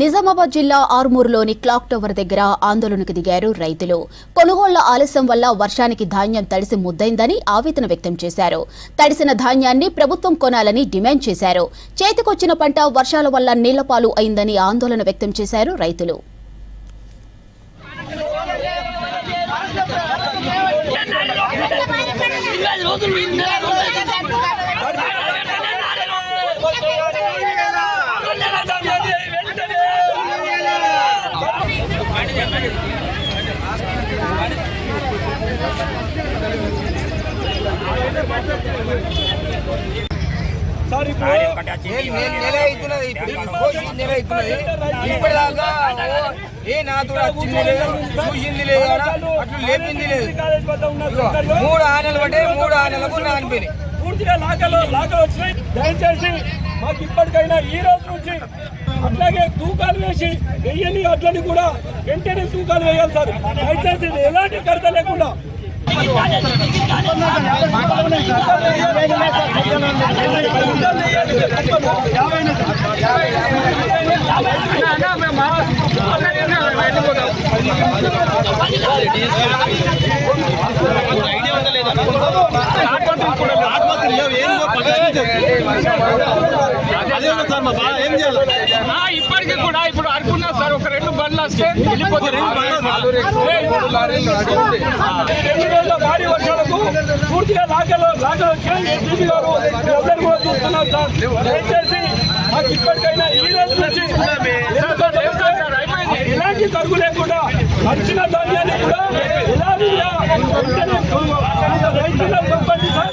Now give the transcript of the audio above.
నిజామాబాద్ జిల్లా ఆర్మూరులోని clock tower దగ్గర ఆందోళనకు దిగారు రైతులు. కొనుగోళ్ల ఆలస్యం వల్ల వర్షానికి ధాన్యం తడిసి ముద్దైందని ఆవేదన వ్యక్తం చేశారు. తడిసిన ధాన్యాన్ని ప్రభుత్వం కొనాలని డిమాండ్ చేశారు. చేతికొచ్చిన పంట వర్షాల వల్ల నీళ్లపాలు అయిందని ఆందోళన వ్యక్తం చేశారు రైతులు. ఇప్పటిదాకా ఏ నాతో వచ్చింది లేదు, చూసింది లేదు, అట్లు లేపింది లేదు. 3 ఆనెలు పట్టే 3 ఆనెలకు నానిపోయినాయి. పూర్తిగా లాకలు వచ్చినాయి. దయచేసి మాకు ఇప్పటికైనా ఈ రోజు నుంచి అట్లాగే తూకాలు వేసి వెయ్యని అట్లని కూడా వెంటనే తూకాలు వేయాలి సార్. దయచేసి ఎలాంటి కడత లేకుండా ఇప్పటికీ కూడా ఇప్పుడు అనుకున్నా సార్, ఒక 2 బండ్లు వస్తే వెళ్ళిపోతారు. 2 రోజుల భారీ వర్షాలకు పూర్తిగా లాకలు వచ్చి గారు అందరూ కూడా చూస్తున్నారు సార్. దయచేసి మాకు ఇప్పటికైనా ఈ రోజు నుంచి ఎలాంటి తగ్గు లేకుండా వచ్చిన ధాన్యాన్ని కూడా రైతులకు పంపండి సార్.